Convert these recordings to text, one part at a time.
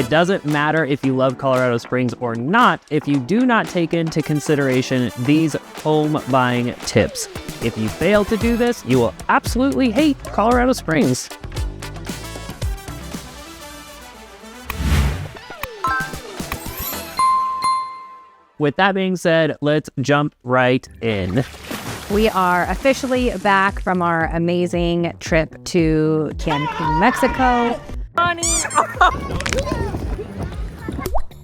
It doesn't matter if you love Colorado Springs or not if you do not take into consideration these home buying tips. If you fail to do this, you will absolutely hate Colorado Springs. With that being said, let's jump right in. We are officially back from our amazing trip to Cancun, Mexico.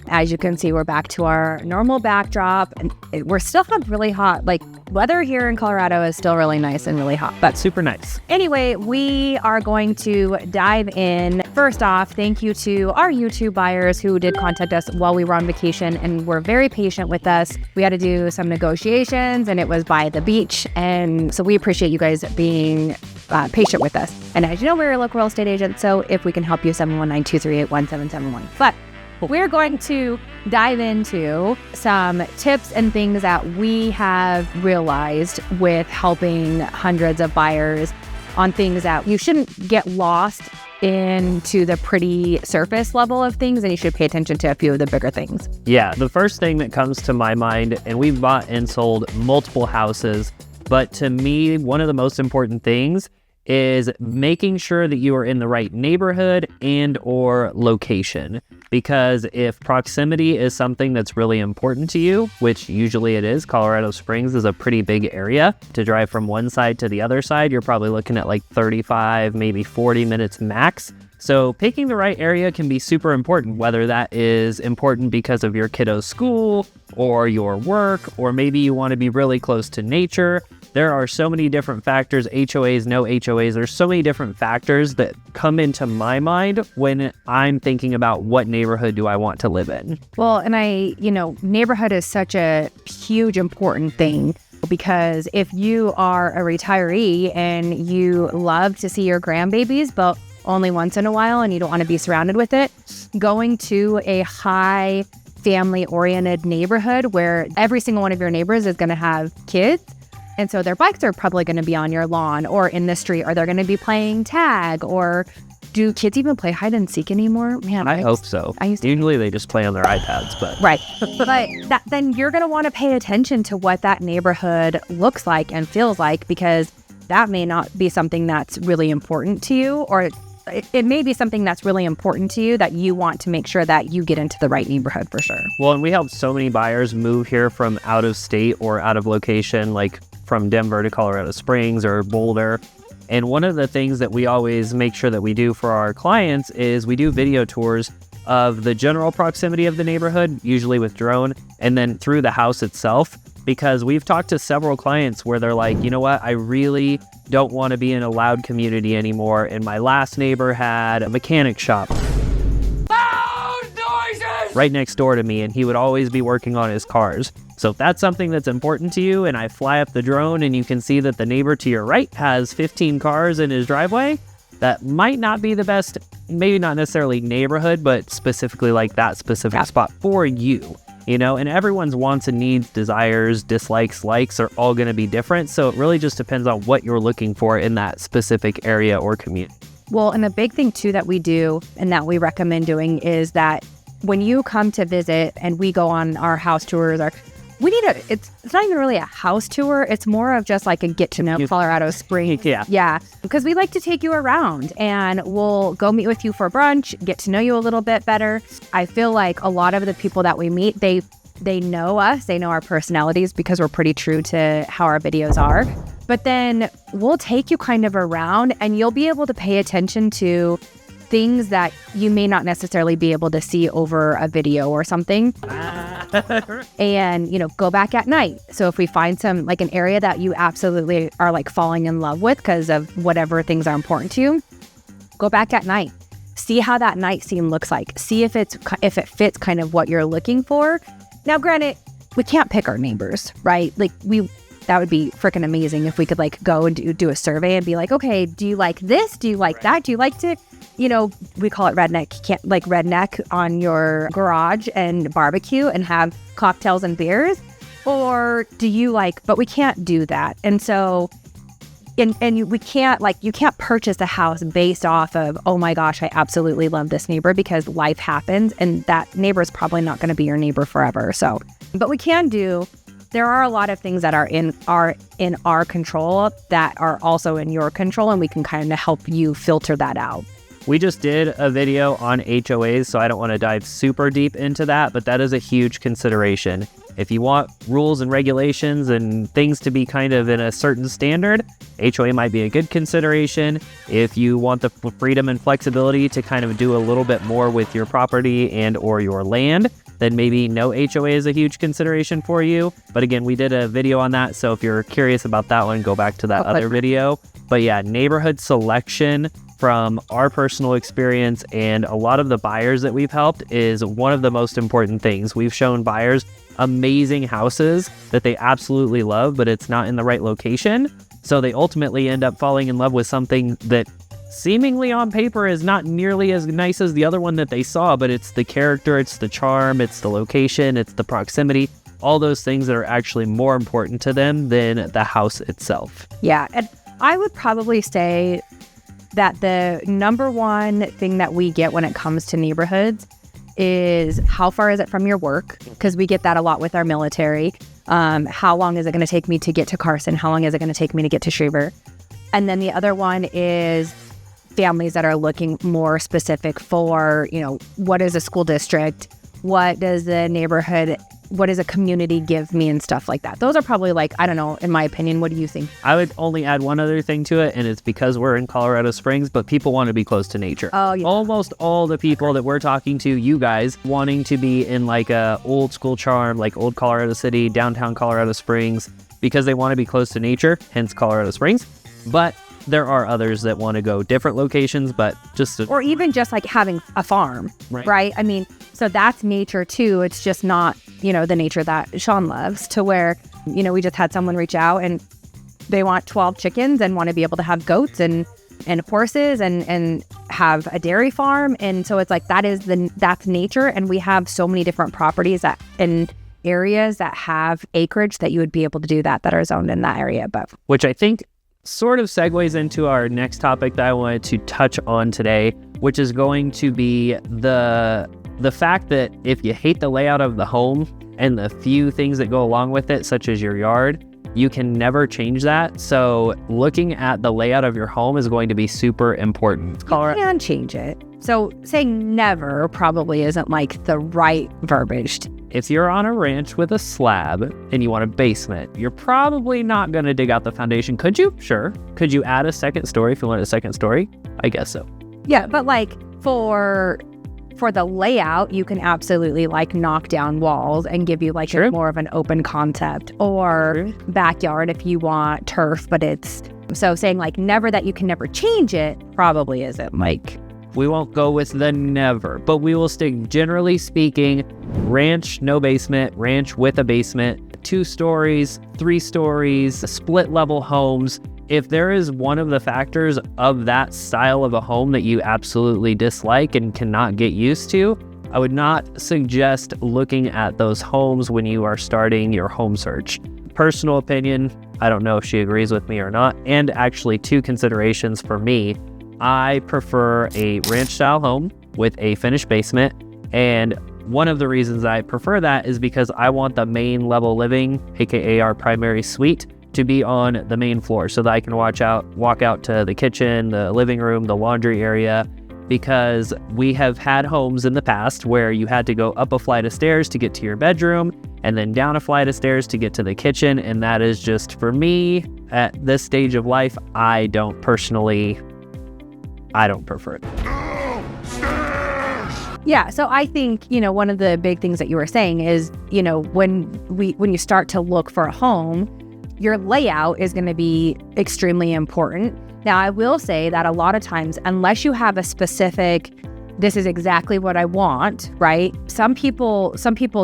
As you can see, we're back to our normal backdrop, and we're still really hot. Like, weather here in Colorado is still really nice and really hot. That's super nice. Anyway, we are going to dive in. First off, thank you to our YouTube buyers who did contact us while we were on vacation and were very patient with us. We had to do some negotiations, and it was by the beach. And so we appreciate you guys being patient with us. And as you know, we're a local real estate agent, so if we can help you, 719-238-1771. But we're going to dive into some tips and things that we have realized with helping hundreds of buyers on things that you shouldn't get lost into the pretty surface level of things, and you should pay attention to a few of the bigger things. Yeah, the first thing that comes to my mind, and we've bought and sold multiple houses, but to me, one of the most important things is making sure that you are in the right neighborhood and or location. Because if proximity is something that's really important to you, which usually it is, Colorado Springs is a pretty big area. To drive from one side to the other side, you're probably looking at like 35, maybe 40 minutes max. So picking the right area can be super important, whether that is important because of your kiddo's school or your work, or maybe you want to be really close to nature. There are so many different factors, HOAs, no HOAs. There's so many different factors that come into my mind when I'm thinking about what neighborhood do I want to live in. Well, and neighborhood is such a huge, important thing, because if you are a retiree and you love to see your grandbabies, but only once in a while, and you don't want to be surrounded with it, going to a high family-oriented neighborhood where every single one of your neighbors is going to have kids, and so their bikes are probably going to be on your lawn or in the street, or they're going to be playing tag. Or do kids even play hide and seek anymore? Man, I hope so. Usually they just play on their iPads, but right. But then you're going to want to pay attention to what that neighborhood looks like and feels like, because that may not be something that's really important to you, or it may be something that's really important to you that you want to make sure that you get into the right neighborhood for sure. Well, and we help so many buyers move here from out of state or out of location, like from Denver to Colorado Springs or Boulder. And one of the things that we always make sure that we do for our clients is we do video tours of the general proximity of the neighborhood, usually with drone, and then through the house itself. Because we've talked to several clients where they're like, you know what, I really don't want to be in a loud community anymore. And my last neighbor had a mechanic shop right next door to me, and he would always be working on his cars. So if that's something that's important to you, and I fly up the drone and you can see that the neighbor to your right has 15 cars in his driveway, that might not be the best, maybe not necessarily neighborhood, but specifically like that specific spot for you. You know, and everyone's wants and needs, desires, dislikes, likes are all going to be different. So it really just depends on what you're looking for in that specific area or community. Well, and a big thing too that we do and that we recommend doing is that when you come to visit and we go on our house tours, it's not even really a house tour. It's more of just like a get to know Colorado Springs. Yeah. Because we like to take you around, and we'll go meet with you for brunch, get to know you a little bit better. I feel like a lot of the people that we meet, they know us, they know our personalities, because we're pretty true to how our videos are. But then we'll take you kind of around, and you'll be able to pay attention to things that you may not necessarily be able to see over a video or something. And, go back at night. So if we find some, like an area that you absolutely are like falling in love with because of whatever things are important to you, go back at night. See how that night scene looks like. See if it fits kind of what you're looking for. Now, granted, we can't pick our neighbors, right? That would be freaking amazing if we could go and do a survey and be like, okay, do you like this? Do you like that? Do you like to, we call it redneck. You can't redneck on your garage and barbecue and have cocktails and beers? Or do you but we can't do that. And so we can't, like, you can't purchase a house based off of, oh my gosh, I absolutely love this neighbor, because life happens and that neighbor is probably not going to be your neighbor forever. So, but there are a lot of things that are in our control that are also in your control, and we can kind of help you filter that out. We just did a video on HOAs, so I don't want to dive super deep into that, but that is a huge consideration. If you want rules and regulations and things to be kind of in a certain standard, HOA might be a good consideration. If you want the freedom and flexibility to kind of do a little bit more with your property and or your land, then maybe no HOA is a huge consideration for you. But again, we did a video on that, so if you're curious about that one, go back to that other video. But yeah, neighborhood selection from our personal experience and a lot of the buyers that we've helped is one of the most important things. We've shown buyers amazing houses that they absolutely love, but it's not in the right location. So they ultimately end up falling in love with something that seemingly on paper is not nearly as nice as the other one that they saw, but it's the character, it's the charm, it's the location, it's the proximity, all those things that are actually more important to them than the house itself. Yeah, and I would probably say that the number one thing that we get when it comes to neighborhoods is how far is it from your work? Because we get that a lot with our military. How long is it going to take me to get to Carson? How long is it going to take me to get to Schriever? And then the other one is families that are looking more specific for, what is a school district? What does the neighborhood, what does a community give me and stuff like that? Those are probably I don't know, in my opinion. What do you think? I would only add one other thing to it, and it's because we're in Colorado Springs, but people want to be close to nature. Oh, yeah. Almost all the people that we're talking to, you guys, wanting to be in a old school charm, like old Colorado City, downtown Colorado Springs, because they want to be close to nature, hence Colorado Springs. But there are others that want to go different locations, but or even just having a farm, right? I mean, so that's nature too. It's just not, the nature that Sean loves, to where, we just had someone reach out and they want 12 chickens and want to be able to have goats and horses and have a dairy farm. And so it's that's nature. And we have so many different properties in areas that have acreage that you would be able to do that are zoned in that area. But which I think sort of segues into our next topic that I wanted to touch on today, which is going to be the fact that if you hate the layout of the home and the few things that go along with it, such as your yard, you can never change that. So looking at the layout of your home is going to be super important. You can change it. So saying never probably isn't the right verbiage. If you're on a ranch with a slab and you want a basement, you're probably not going to dig out the foundation. Could you? Sure. Could you add a second story if you wanted a second story? I guess so. Yeah, but for the layout, you can absolutely knock down walls and give you Sure. more of an open concept, or backyard if you want turf, but it's so saying never, that you can never change it, probably isn't We won't go with the never, but we will stick, generally speaking, ranch, no basement, ranch with a basement, 2 stories, 3 stories, split level homes. If there is one of the factors of that style of a home that you absolutely dislike and cannot get used to, I would not suggest looking at those homes when you are starting your home search. Personal opinion, I don't know if she agrees with me or not, and actually 2 considerations for me. I prefer a ranch style home with a finished basement, and one of the reasons I prefer that is because I want the main level living, aka our primary suite, to be on the main floor so that I can walk out to the kitchen, the living room, the laundry area, because we have had homes in the past where you had to go up a flight of stairs to get to your bedroom and then down a flight of stairs to get to the kitchen, and that is just, for me, at this stage of life, I don't prefer it. Yeah, so I think, one of the big things that you were saying is, when you start to look for a home, your layout is going to be extremely important. Now, I will say that a lot of times, unless you have a specific, this is exactly what I want, right? Some people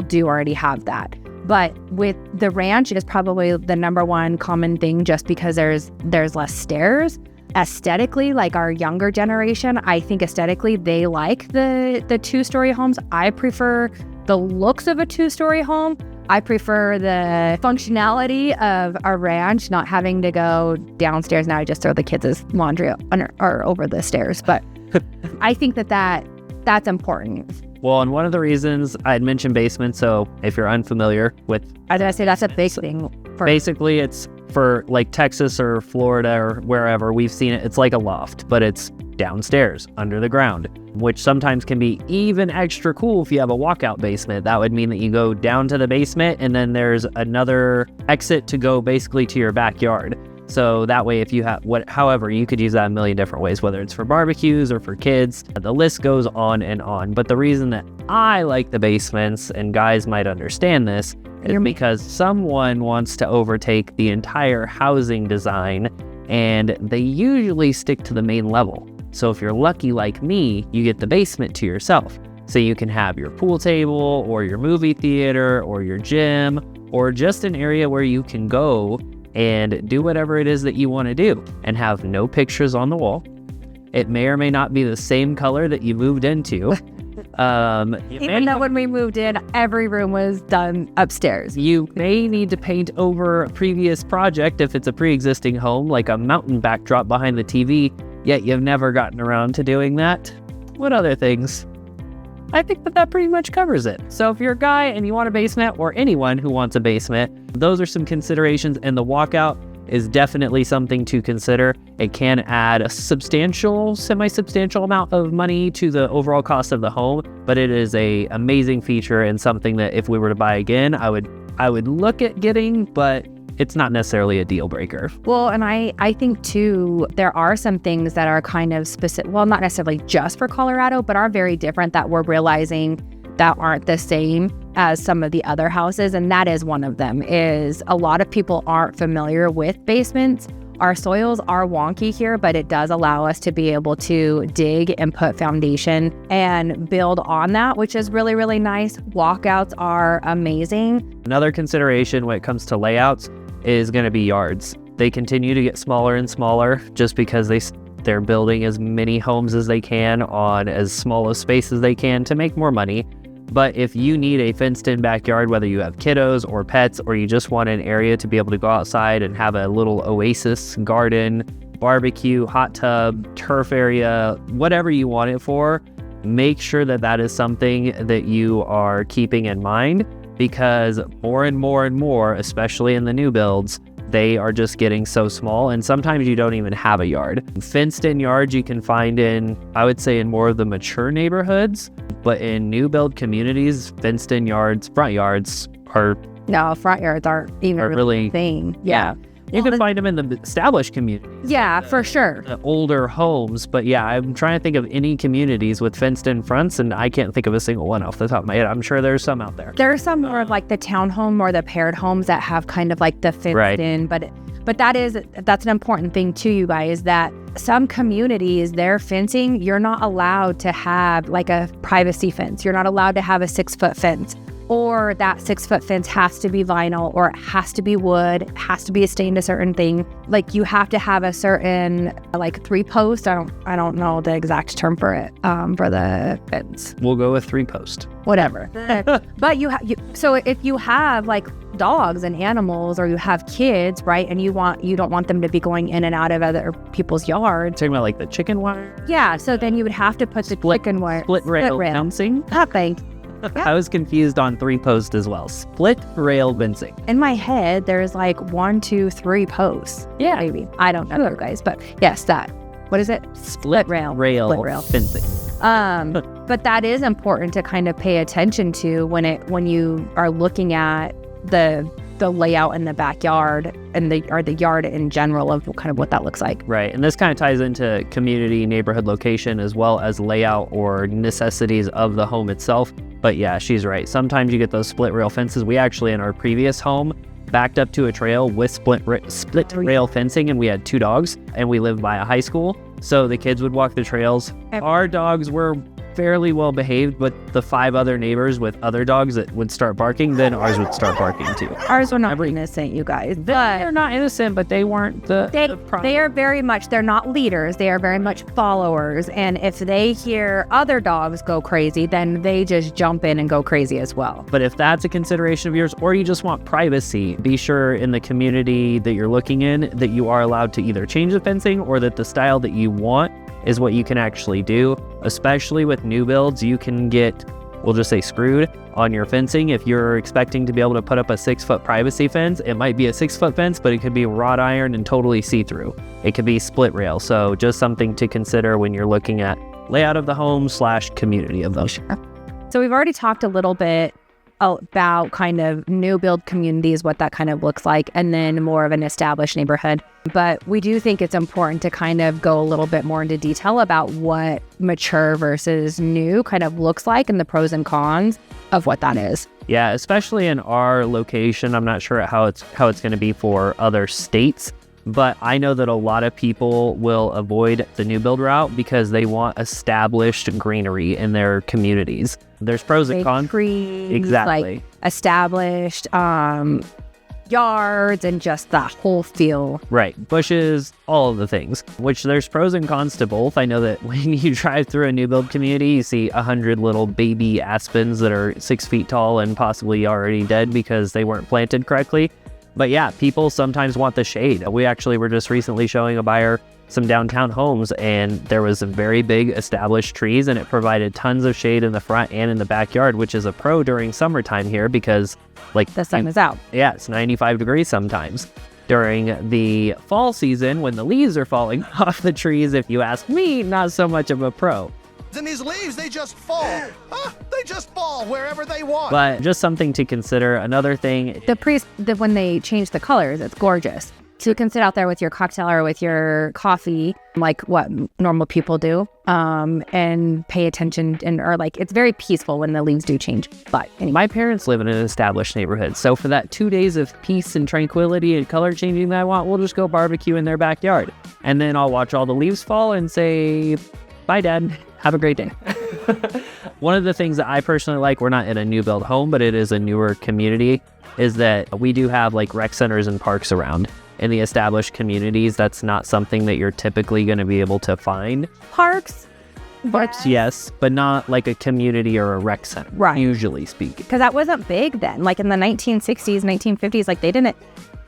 do already have that. But with the ranch, is probably the number one common thing, just because there's less stairs. Aesthetically, our younger generation, I think aesthetically they like the 2-story homes. I prefer the looks of a 2-story home, I prefer the functionality of a ranch, not having to go downstairs. Now I just throw the kids' laundry or over the stairs. But I think that's important. Well, and one of the reasons I'd mentioned basement, so if you're unfamiliar with... As I say, that's a big thing. Basically, it's for like Texas or Florida or wherever, we've seen it. It's like a loft, but it's downstairs, under the ground, which sometimes can be even extra cool if you have a walkout basement. That would mean that you go down to the basement and then there's another exit to go basically to your backyard. So that way, if you have however, you could use that a million different ways, whether it's for barbecues or for kids. The list goes on and on. But the reason that I like the basements, and guys might understand this, is because someone wants to overtake the entire housing design, and they usually stick to the main level. So if you're lucky like me, you get the basement to yourself. So you can have your pool table or your movie theater or your gym, or just an area where you can go and do whatever it is that you want to do and have no pictures on the wall. It may or may not be the same color that you moved into. Even though when we moved in, every room was done upstairs. You may need to paint over a previous project if it's a pre-existing home, like a mountain backdrop behind the TV, yet you've never gotten around to doing that. What other things? I think that pretty much covers it. So if you're a guy and you want a basement, or anyone who wants a basement, those are some considerations, and the walkout is definitely something to consider. It can add a semi-substantial amount of money to the overall cost of the home, but it is a amazing feature and something that if we were to buy again, I would look at getting, but it's not necessarily a deal breaker. Well, and I think too, there are some things that are kind of specific, well, not necessarily just for Colorado, but are very different that we're realizing that aren't the same as some of the other houses. And that is one of them, is a lot of people aren't familiar with basements. Our soils are wonky here, but it does allow us to be able to dig and put foundation and build on that, which is really, really nice. Walkouts are amazing. Another consideration when it comes to layouts is going to be yards. They continue to get smaller and smaller just because they're building as many homes as they can on as small a space as they can to make more money. But if you need a fenced-in backyard, whether you have kiddos or pets, or you just want an area to be able to go outside and have a little oasis, garden, barbecue, hot tub, turf area, whatever you want it for, make sure that is something that you are keeping in mind, because more and more and more, especially in the new builds, they are just getting so small, and sometimes you don't even have a yard. Fenced-in yards you can find in, I would say, in more of the mature neighborhoods, but in new build communities, fenced-in yards, front yards are... No, front yards aren't even really a thing. Yeah. You can find them in the established communities. Yeah, for sure. The older homes, but yeah, I'm trying to think of any communities with fenced-in fronts, and I can't think of a single one off the top of my head. I'm sure there's some out there. There are some more of like the townhome or the paired homes that have kind of like the fenced-in, but that's an important thing too, you guys, that some communities, their fencing, you're not allowed to have like a privacy fence. You're not allowed to have a 6-foot fence. Or that 6-foot fence has to be vinyl, or it has to be wood, it has to be stained a certain thing. Like you have to have a certain like 3-post. I don't know the exact term for it, for the fence. We'll go with 3-post. Whatever. But so if you have like dogs and animals, or you have kids, right, and you don't want them to be going in and out of other people's yards. Talking about like the chicken wire? Yeah. So then you would have to put the chicken wire. Split rail fencing? Nothing. I was confused on 3-post as well. Split rail fencing. In my head, there's like 1, 2, 3 posts. Yeah. Maybe. I don't know, guys. But yes, that. What is it? Split rail fencing. But that is important to kind of pay attention to when you are looking at the layout in the backyard and the yard in general of kind of what that looks like. Right. And this kind of ties into community, neighborhood location, as well as layout or necessities of the home itself. But yeah, she's right. Sometimes you get those split rail fences. We actually, in our previous home, backed up to a trail with split rail fencing, and we had 2 dogs, and we lived by a high school. So the kids would walk the trails. Our dogs were fairly well behaved, but the 5 other neighbors with other dogs that would start barking, then ours would start barking too. Ours were not innocent, you guys. They're not innocent, but they weren't the problem. They are very much, they're not leaders. They are very much followers. And if they hear other dogs go crazy, then they just jump in and go crazy as well. But if that's a consideration of yours, or you just want privacy, be sure in the community that you're looking in that you are allowed to either change the fencing or that the style that you want is what you can actually do. Especially with new builds, you can get, we'll just say, screwed on your fencing. If you're expecting to be able to put up a 6-foot privacy fence, it might be a 6-foot fence, but it could be wrought iron and totally see-through. It could be split rail. So just something to consider when you're looking at layout of the home / community of those. So we've already talked a little bit about kind of new build communities, what that kind of looks like, and then more of an established neighborhood. But we do think it's important to kind of go a little bit more into detail about what mature versus new kind of looks like and the pros and cons of what that is. Yeah, especially in our location. I'm not sure how it's going to be for other states, but I know that a lot of people will avoid the new build route because they want established greenery in their communities. There's pros and cons. Trees, exactly. Like established yards and just that whole feel. Right. Bushes, all of the things, which there's pros and cons to both. I know that when you drive through a new build community, you see 100 little baby aspens that are 6 feet tall and possibly already dead because they weren't planted correctly. But yeah, people sometimes want the shade. We actually were just recently showing a buyer some downtown homes, and there was some very big established trees, and it provided tons of shade in the front and in the backyard, which is a pro during summertime here because like the sun is out. Yeah, it's 95 degrees sometimes. During the fall season, when the leaves are falling off the trees, if you ask me, not so much of a pro. And these leaves, they just fall. They just fall wherever they want. But just something to consider. Another thing, when they change the colors, it's gorgeous. So you can sit out there with your cocktail or with your coffee, like what normal people do, and pay attention, or like it's very peaceful when the leaves do change. But anyway. My parents live in an established neighborhood, so for that 2 days of peace and tranquility and color changing that I want, we'll just go barbecue in their backyard, and then I'll watch all the leaves fall and say, "Bye, Dad. Have a great day." One of the things that I personally like, we're not in a new build home, but it is a newer community, is that we do have like rec centers and parks around. In the established communities, that's not something that you're typically going to be able to find. Parks, yes, but not like a community or a rec center, right? Usually speaking. Because that wasn't big then. Like in the 1960s, 1950s, like they didn't,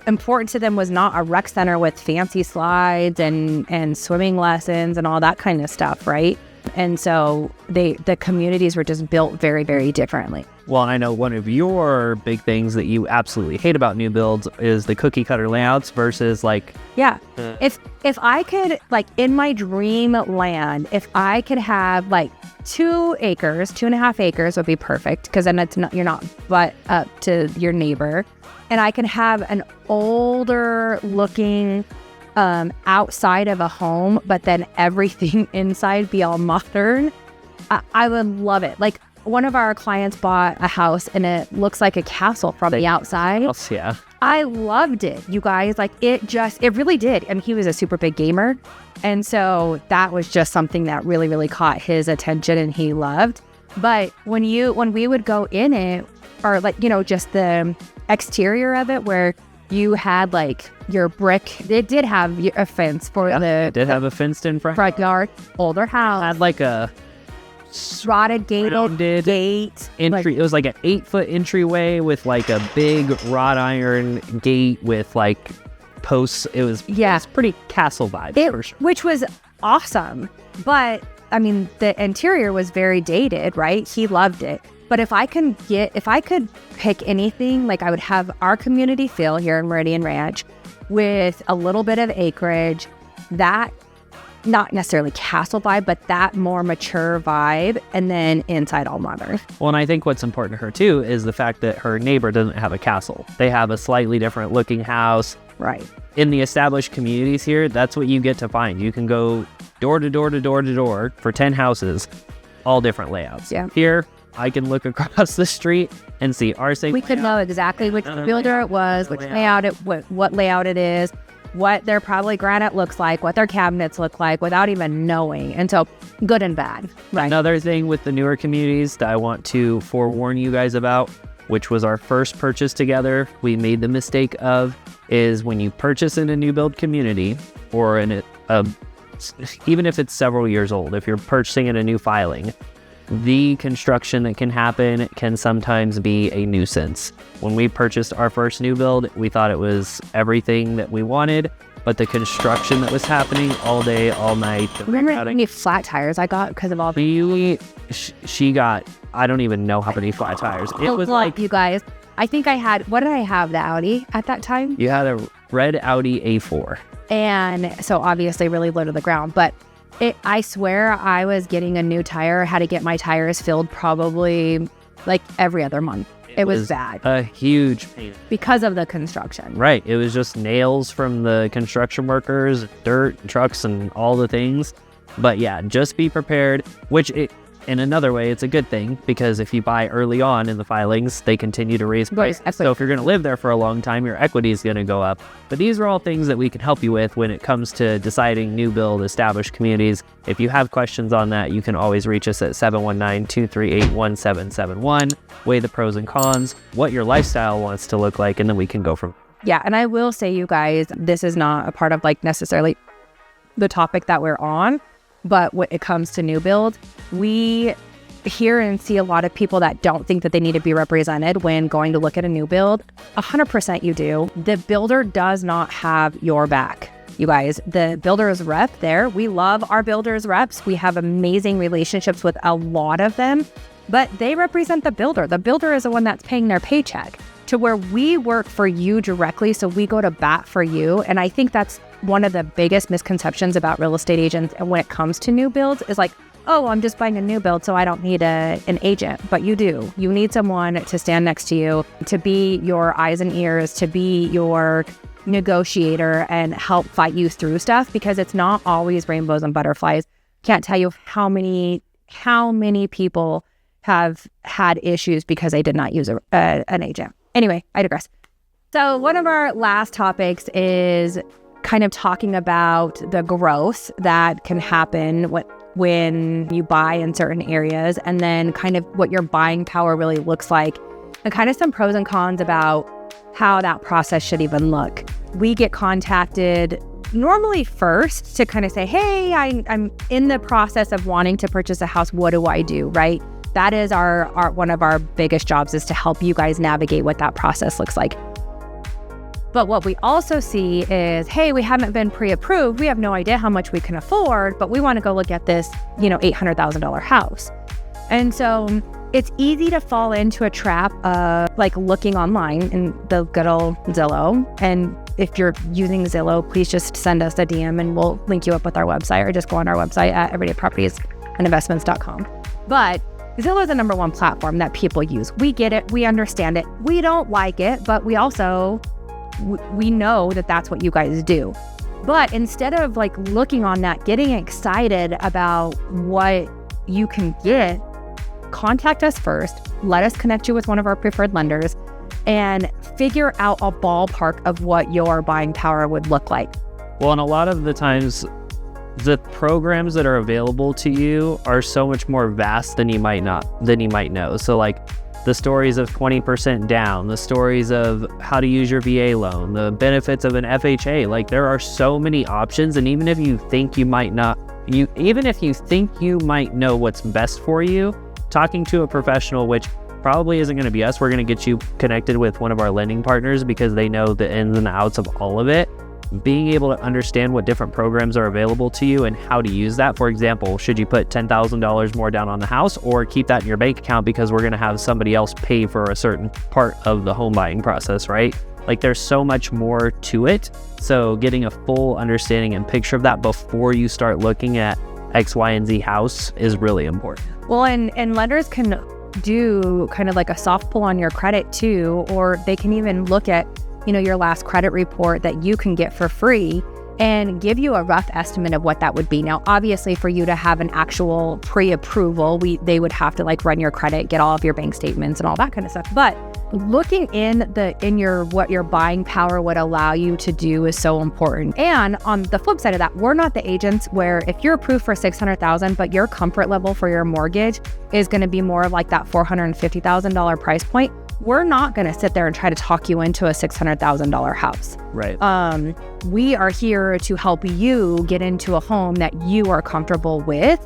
important to them was not a rec center with fancy slides and swimming lessons and all that kind of stuff, right? And so the communities were just built very, very differently. Well, I know one of your big things that you absolutely hate about new builds is the cookie cutter layouts versus like... Yeah. If I could, like in my dream land, if I could have like 2.5 acres would be perfect, because then you're not butt up to your neighbor. And I can have an older looking outside of a home, but then everything inside be all modern. I would love it. Like one of our clients bought a house and it looks like a castle from the outside. Yeah. I loved it, you guys. Like it really did. I mean, he was a super big gamer. And so that was just something that really, really caught his attention and he loved. But when we would go in it, or like, just the exterior of it where you had like your brick, it did have a fence for it did have a fenced in front yard, older house. Had like a rotted gate entry. It was like an 8-foot entryway with like a big wrought iron gate with like posts. It was pretty castle vibe for sure. Which was awesome. But I mean, the interior was very dated, right? He loved it. But if I could pick anything, like I would have our community feel here in Meridian Ranch with a little bit of acreage, that not necessarily castle vibe, but that more mature vibe, and then inside all modern. Well, and I think what's important to her too is the fact that her neighbor doesn't have a castle. They have a slightly different looking house. Right. In the established communities here, that's what you get to find. You can go door to door to door to door for 10 houses, all different layouts. Yeah. Here, I can look across the street and see our same We could know exactly which builder it was, which layout what layout it is. what their probably granite looks like, what their cabinets look like without even knowing. And so good and bad. Right. Another thing with the newer communities that I want to forewarn you guys about, which was our first purchase together, we made the mistake of, is when you purchase in a new build community or in even if it's several years old, if you're purchasing in a new filing, the construction that can happen can sometimes be a nuisance. When we purchased our first new build, we thought it was everything that we wanted, but the construction that was happening all day, all night. Remember how many flat tires I got because of all She got, I don't even know how many flat tires. It was like, you guys, I think I had, what did I have, the Audi at that time? You had a red Audi A4. And so obviously really low to the ground, but I swear I was getting a new tire, had to get my tires filled probably like every other month. It was bad. A huge pain. Because of the construction. Right. It was just nails from the construction workers, dirt, trucks, and all the things. But yeah, just be prepared, in another way, it's a good thing, because if you buy early on in the filings, they continue to raise price. So if you're going to live there for a long time, your equity is going to go up. But these are all things that we can help you with when it comes to deciding new build, established communities. If you have questions on that, you can always reach us at 719-238-1771, weigh the pros and cons, what your lifestyle wants to look like, and then we can go from. Yeah, and I will say, you guys, this is not a part of like necessarily the topic that we're on, but when it comes to new build, we hear and see a lot of people that don't think that they need to be represented when going to look at a new build. 100% you do. The builder does not have your back. You guys, the builder's rep there, we love our builder's reps. We have amazing relationships with a lot of them, but they represent the builder. The builder is the one that's paying their paycheck, to where we work for you directly. So we go to bat for you. And I think that's one of the biggest misconceptions about real estate agents. And when it comes to new builds, is like, oh, I'm just buying a new build, so I don't need an agent. But you do. You need someone to stand next to you, to be your eyes and ears, to be your negotiator and help fight you through stuff, because it's not always rainbows and butterflies. Can't tell you how many people have had issues because they did not use an agent. Anyway, I digress. So one of our last topics is kind of talking about the growth that can happen when you buy in certain areas, and then kind of what your buying power really looks like, and kind of some pros and cons about how that process should even look. We get contacted normally first to kind of say, hey, I'm in the process of wanting to purchase a house. What do I do, right? That is our one of our biggest jobs, is to help you guys navigate what that process looks like. But what we also see is, hey, we haven't been pre-approved. We have no idea how much we can afford, but we want to go look at this, $800,000 house. And so it's easy to fall into a trap of like looking online in the good old Zillow. And if you're using Zillow, please just send us a DM and we'll link you up with our website, or just go on our website at everydaypropertiesandinvestments.com. But Zillow is the number one platform that people use. We get it. We understand it. We don't like it, but we also we know that that's what you guys do. But instead of like looking on that, getting excited about what you can get, contact us first. Let us connect you with one of our preferred lenders and figure out a ballpark of what your buying power would look like. Well, and a lot of the times, the programs that are available to you are so much more vast than you might know. So like the stories of 20% down, the stories of how to use your VA loan, the benefits of an FHA, like there are so many options. And even if you think you might know what's best for you, talking to a professional, which probably isn't going to be us, we're going to get you connected with one of our lending partners because they know the ins and outs of all of it. Being able to understand what different programs are available to you and how to use that. For example, should you put $10,000 more down on the house, or keep that in your bank account because we're going to have somebody else pay for a certain part of the home buying process, right? Like there's so much more to it. So getting a full understanding and picture of that before you start looking at X, Y, and Z house is really important. Well, and lenders can do kind of like a soft pull on your credit too, or they can even look at your last credit report that you can get for free and give you a rough estimate of what that would be. Now, obviously, for you to have an actual pre-approval, they would have to like run your credit, get all of your bank statements and all that kind of stuff. But looking in your what your buying power would allow you to do is so important. And on the flip side of that, we're not the agents where if you're approved for $600,000, but your comfort level for your mortgage is going to be more of like that $450,000 price point, we're not going to sit there and try to talk you into a $600,000 house. Right. We are here to help you get into a home that you are comfortable with.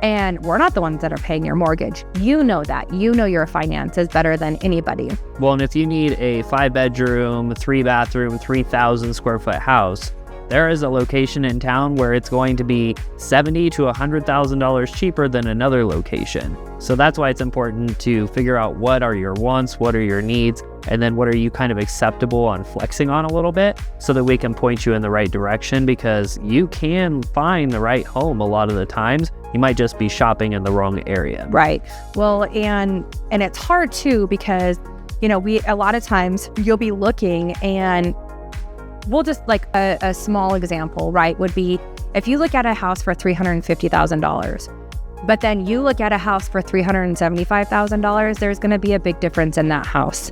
And we're not the ones that are paying your mortgage. You know that. You know your finances better than anybody. Well, and if you need a 5-bedroom, 3-bathroom, 3,000 square foot house, there is a location in town where it's going to be $70,000 to $100,000 cheaper than another location. So that's why it's important to figure out what are your wants, what are your needs, and then what are you kind of acceptable on flexing on a little bit so that we can point you in the right direction, because you can find the right home a lot of the times. You might just be shopping in the wrong area. Right. Well, and it's hard too, because, you know, a lot of times you'll be looking, and we'll just like a small example, right, would be if you look at a house for $350,000, but then you look at a house for $375,000, there's going to be a big difference in that house.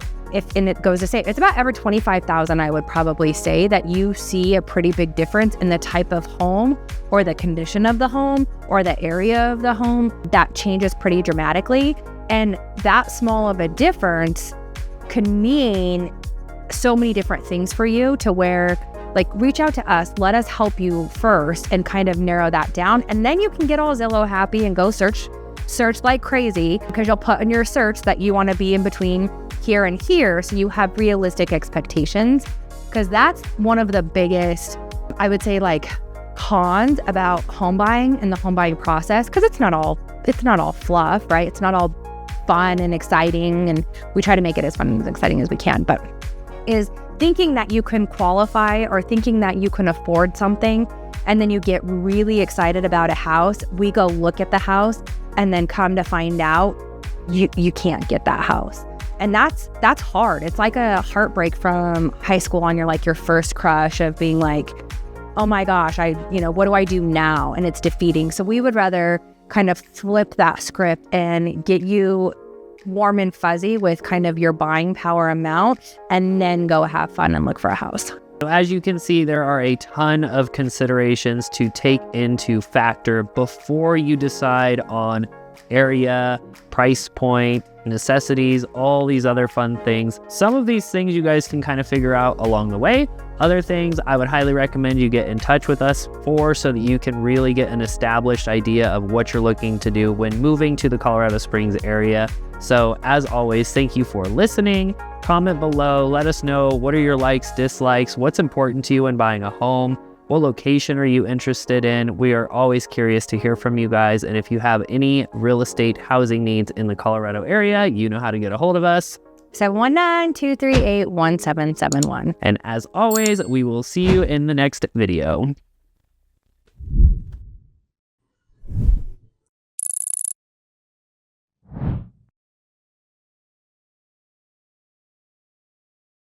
And it goes to say, it's about every $25,000, I would probably say, that you see a pretty big difference in the type of home or the condition of the home or the area of the home. That changes pretty dramatically. And that small of a difference can mean so many different things for you, to where, like, reach out to us, let us help you first and kind of narrow that down. And then you can get all Zillow happy and go search like crazy, because you'll put in your search that you want to be in between here and here, so you have realistic expectations. Because that's one of the biggest, I would say, like, cons about home buying and the home buying process, because it's not all fluff, right? It's not all fun and exciting, and we try to make it as fun and as exciting as we can, but is thinking that you can qualify or thinking that you can afford something, and then you get really excited about a house. We go look at the house and then come to find out you can't get that house. And that's hard. It's like a heartbreak from high school on your first crush of being like, oh my gosh, what do I do now? And it's defeating. So we would rather kind of flip that script and get you warm and fuzzy with kind of your buying power amount, and then go have fun and look for a house. So as you can see, there are a ton of considerations to take into factor before you decide on area, price point, necessities, all these other fun things. Some of these things you guys can kind of figure out along the way. Other things I would highly recommend you get in touch with us for, so that you can really get an established idea of what you're looking to do when moving to the Colorado Springs area. So as always, thank you for listening. Comment below, let us know, what are your likes, dislikes, what's important to you when buying a home? What location are you interested in? We are always curious to hear from you guys. And if you have any real estate housing needs in the Colorado area, you know how to get a hold of us. 719-238-1771. And as always, we will see you in the next video.